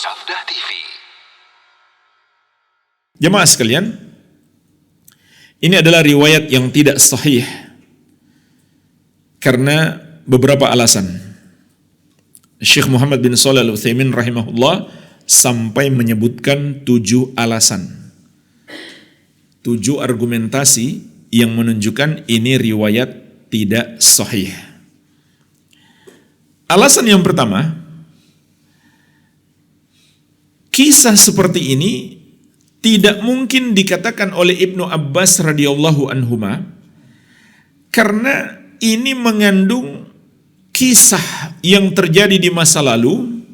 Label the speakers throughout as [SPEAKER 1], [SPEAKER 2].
[SPEAKER 1] Sabda TV.
[SPEAKER 2] Jemaah sekalian, ini adalah riwayat yang tidak sahih karena beberapa alasan. Syekh Muhammad bin Shalih Al-Utsaimin rahimahullah sampai menyebutkan 7 alasan. 7 argumentasi yang menunjukkan ini riwayat tidak sahih. Alasan yang pertama, kisah seperti ini tidak mungkin dikatakan oleh Ibnu Abbas radhiyallahu anhuma karena ini mengandung kisah yang terjadi di masa lalu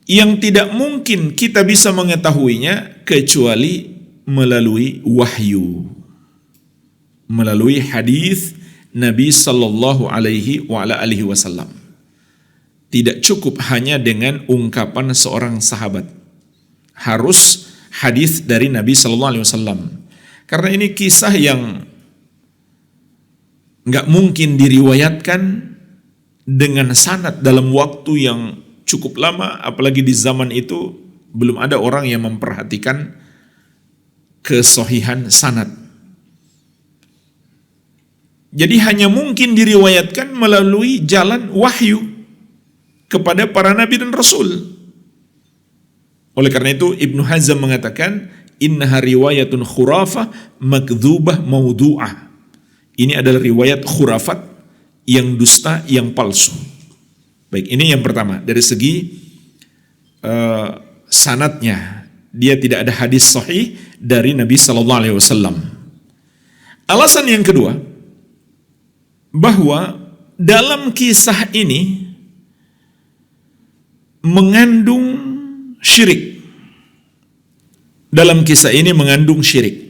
[SPEAKER 2] yang tidak mungkin kita bisa mengetahuinya kecuali melalui wahyu, melalui hadis Nabi sallallahu alaihi wasallam. Tidak cukup hanya dengan ungkapan seorang sahabat. Harus hadis dari Nabi sallallahu alaihi wasallam. Karena ini kisah yang nggak mungkin diriwayatkan dengan sanad dalam waktu yang cukup lama, apalagi di zaman itu belum ada orang yang memperhatikan kesahihan sanad. Jadi hanya mungkin diriwayatkan melalui jalan wahyu kepada para nabi dan rasul. Oleh karena itu Ibnu Hazm mengatakan innaha riwayatun khurafah makdzubah maudu'ah. Ini adalah riwayat khurafat yang dusta, yang palsu. Baik, ini yang pertama. Dari segi sanadnya, dia tidak ada hadis sahih dari Nabi sallallahu alaihi wasallam. Alasan yang kedua, bahwa dalam kisah ini mengandung syirik. Dalam kisah ini mengandung syirik.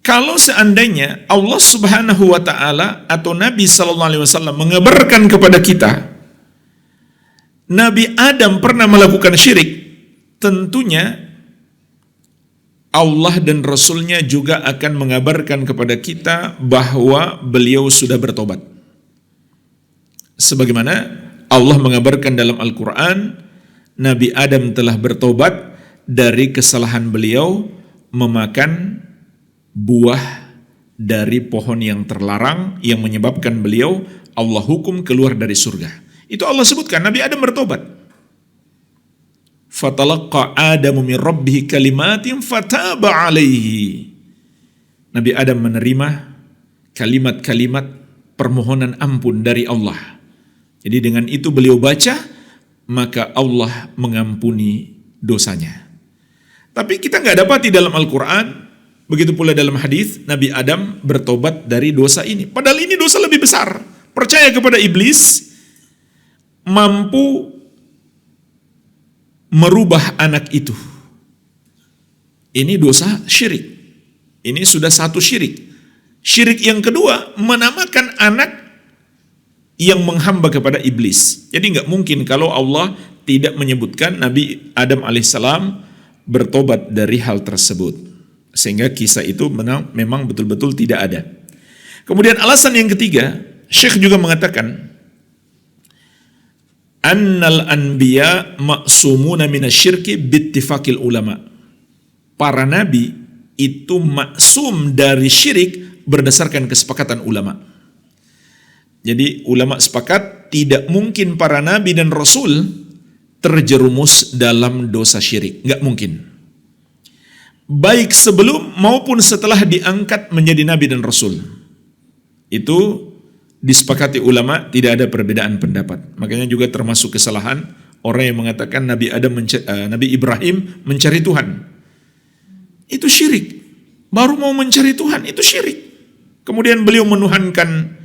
[SPEAKER 2] Kalau seandainya Allah Subhanahu wa taala atau Nabi sallallahu alaihi wasallam mengabarkan kepada kita Nabi Adam pernah melakukan syirik, tentunya Allah dan Rasulnya juga akan mengabarkan kepada kita bahwa beliau sudah bertobat. Sebagaimana Allah mengabarkan dalam Al-Quran, Nabi Adam telah bertobat dari kesalahan beliau memakan buah dari pohon yang terlarang yang menyebabkan beliau Allah hukum keluar dari surga. Itu Allah sebutkan, Nabi Adam bertobat. Fatalaqqa Adamu min rabbih kalimatin fataba alaihi. Nabi Adam menerima kalimat-kalimat permohonan ampun dari Allah. Jadi dengan itu beliau baca, maka Allah mengampuni dosanya. Tapi kita nggak dapati dalam Al-Quran, begitu pula dalam hadis Nabi Adam bertobat dari dosa ini. Padahal ini dosa lebih besar. Percaya kepada iblis, mampu merubah anak itu. Ini dosa syirik. Ini sudah satu syirik. Syirik yang kedua, menamakan anak yang menghamba kepada iblis. Jadi nggak mungkin kalau Allah tidak menyebutkan Nabi Adam alaihissalam bertobat dari hal tersebut. Sehingga kisah itu memang betul-betul tidak ada. Kemudian alasan yang ketiga, Syekh juga mengatakan annal anbiya maksumuna minasyirki bittifaqil ulama. Para nabi itu maksum dari syirik berdasarkan kesepakatan ulama. Jadi ulama sepakat tidak mungkin para nabi dan rasul terjerumus dalam dosa syirik, enggak mungkin. Baik sebelum maupun setelah diangkat menjadi nabi dan rasul. Itu disepakati ulama, tidak ada perbedaan pendapat. Makanya juga termasuk kesalahan orang yang mengatakan Nabi Ibrahim mencari Tuhan. Itu syirik. Baru mau mencari Tuhan, itu syirik. Kemudian beliau menuhankan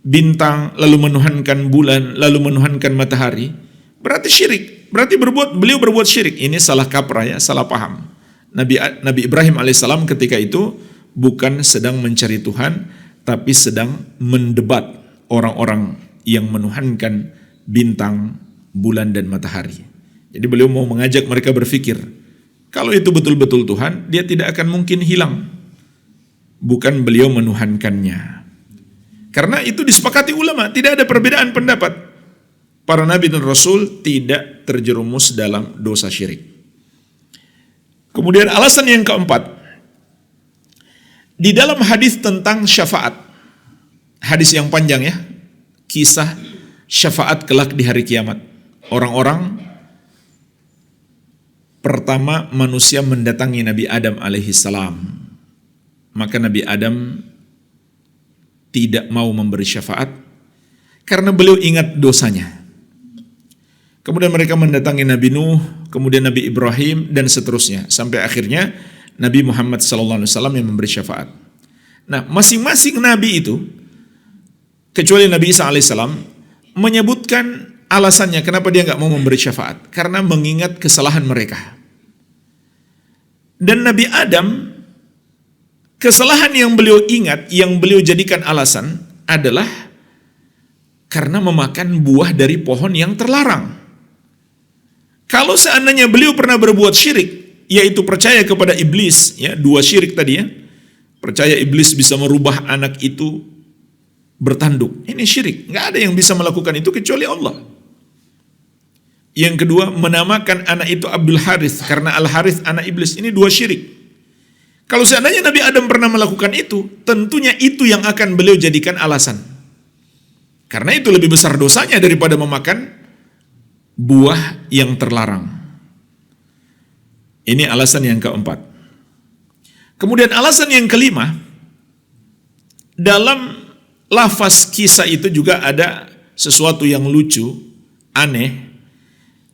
[SPEAKER 2] bintang, lalu menuhankan bulan, lalu menuhankan matahari. Berarti syirik. Berarti beliau berbuat syirik. Ini salah kaprah ya, salah paham. Nabi Ibrahim alaihissalam ketika itu bukan sedang mencari Tuhan, tapi sedang mendebat orang-orang yang menuhankan bintang, bulan, dan matahari. Jadi beliau mau mengajak mereka berpikir, kalau itu betul-betul Tuhan, dia tidak akan mungkin hilang. Bukan beliau menuhankannya. Karena itu disepakati ulama, tidak ada perbedaan pendapat. para nabi dan rasul tidak terjerumus dalam dosa syirik. Kemudian alasan yang keempat, di dalam hadis tentang syafaat, hadis yang panjang ya, kisah syafaat kelak di hari kiamat. Orang-orang pertama manusia mendatangi Nabi Adam alaihissalam. Maka Nabi Adam tidak mau memberi syafaat karena beliau ingat dosanya. Kemudian mereka mendatangi Nabi Nuh, kemudian Nabi Ibrahim dan seterusnya sampai akhirnya Nabi Muhammad SAW yang memberi syafaat. Nah, masing-masing nabi itu kecuali Nabi Isa alaihissalam menyebutkan alasannya kenapa dia nggak mau memberi syafaat, karena mengingat kesalahan mereka. Dan Nabi Adam, kesalahan yang beliau ingat, yang beliau jadikan alasan adalah karena memakan buah dari pohon yang terlarang. Kalau seandainya beliau pernah berbuat syirik, yaitu percaya kepada iblis, ya, dua syirik tadi ya, percaya iblis bisa merubah anak itu bertanduk, ini syirik, nggak ada yang bisa melakukan itu kecuali Allah. Yang kedua, menamakan anak itu Abdul Harith karena Al Harith anak iblis, ini dua syirik. Kalau seandainya Nabi Adam pernah melakukan itu, tentunya itu yang akan beliau jadikan alasan. Karena itu lebih besar dosanya daripada memakan buah yang terlarang. Ini alasan yang keempat. Kemudian alasan yang kelima, dalam lafaz kisah itu juga ada sesuatu yang lucu, aneh.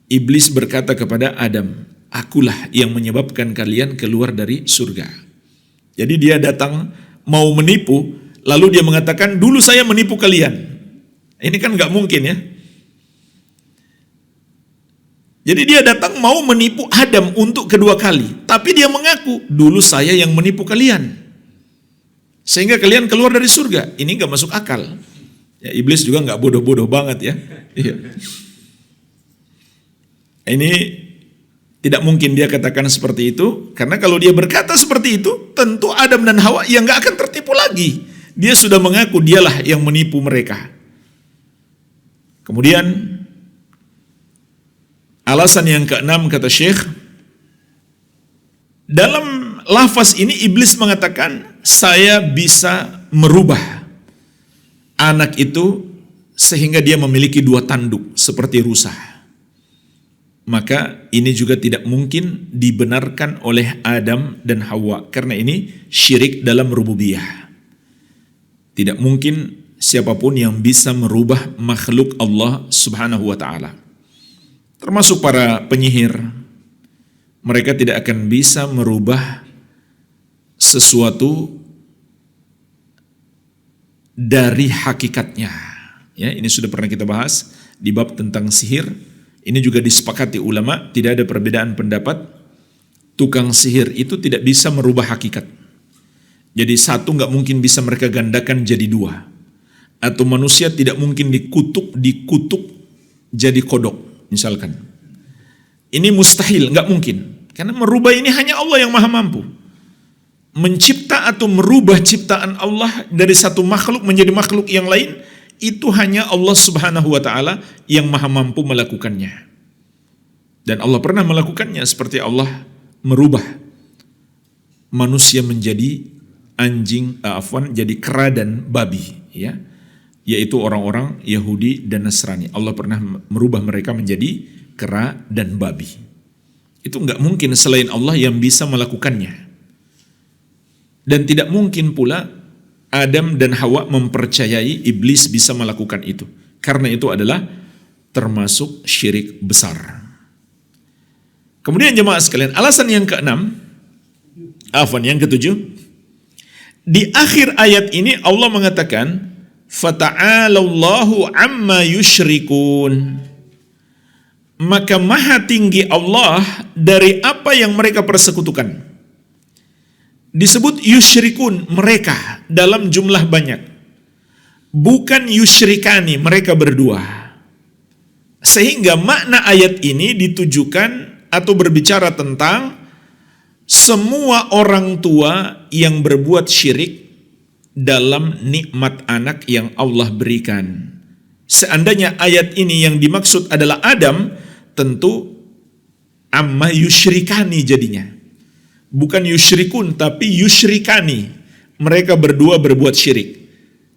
[SPEAKER 2] Iblis berkata kepada Adam, akulah yang menyebabkan kalian keluar dari surga. Jadi dia datang mau menipu, lalu dia mengatakan, dulu saya menipu kalian. Ini kan nggak mungkin ya. Jadi dia datang mau menipu Adam untuk kedua kali. Tapi dia mengaku, dulu saya yang menipu kalian. Sehingga kalian keluar dari surga. Ini nggak masuk akal. Ya, iblis juga nggak bodoh-bodoh banget ya. Iya. Ini tidak mungkin dia katakan seperti itu, karena kalau dia berkata seperti itu, tentu Adam dan Hawa yang nggak akan tertipu lagi. Dia sudah mengaku dialah yang menipu mereka. Kemudian alasan yang keenam kata Syekh, dalam lafaz ini iblis mengatakan saya bisa merubah anak itu sehingga dia memiliki dua tanduk seperti rusa. Maka ini juga tidak mungkin dibenarkan oleh Adam dan Hawa karena ini syirik dalam rububiyah. Tidak mungkin siapapun yang bisa merubah makhluk Allah Subhanahu wa taala. Termasuk para penyihir, mereka tidak akan bisa merubah sesuatu dari hakikatnya. Ya, ini sudah pernah kita bahas di bab tentang sihir. Ini juga disepakati ulama, tidak ada perbedaan pendapat. Tukang sihir itu tidak bisa merubah hakikat. Jadi satu nggak mungkin bisa mereka gandakan jadi dua. Atau manusia tidak mungkin dikutuk jadi kodok, misalkan. Ini mustahil, nggak mungkin. Karena merubah ini hanya Allah yang maha mampu. Mencipta atau merubah ciptaan Allah dari satu makhluk menjadi makhluk yang lain, itu hanya Allah Subhanahu wa taala yang maha mampu melakukannya. Dan Allah pernah melakukannya, seperti Allah merubah manusia menjadi jadi kera dan babi, ya. Yaitu orang-orang Yahudi dan Nasrani. Allah pernah merubah mereka menjadi kera dan babi. Itu enggak mungkin selain Allah yang bisa melakukannya. Dan tidak mungkin pula Adam dan Hawa mempercayai iblis bisa melakukan itu. Karena itu adalah termasuk syirik besar. Kemudian jemaah sekalian, alasan yang yang ketujuh. Di akhir ayat ini Allah mengatakan, fata'alallahu amma yusyrikun. Maka maha tinggi Allah dari apa yang mereka persekutukan. Disebut yusyrikun, mereka dalam jumlah banyak. Bukan yusyrikani, mereka berdua. Sehingga makna ayat ini ditujukan atau berbicara tentang semua orang tua yang berbuat syirik dalam nikmat anak yang Allah berikan. Seandainya ayat ini yang dimaksud adalah Adam, tentu amma yusyrikani jadinya. Bukan yusyrikun, tapi yusyrikani. Mereka berdua berbuat syirik.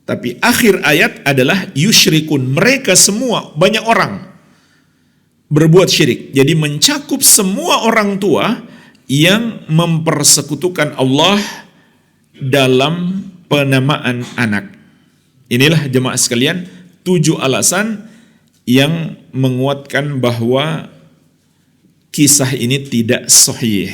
[SPEAKER 2] Tapi akhir ayat adalah yusyrikun. Mereka semua, banyak orang berbuat syirik. Jadi mencakup semua orang tua yang mempersekutukan Allah dalam penamaan anak. Inilah jemaah sekalian 7 alasan yang menguatkan bahwa kisah ini tidak sahih.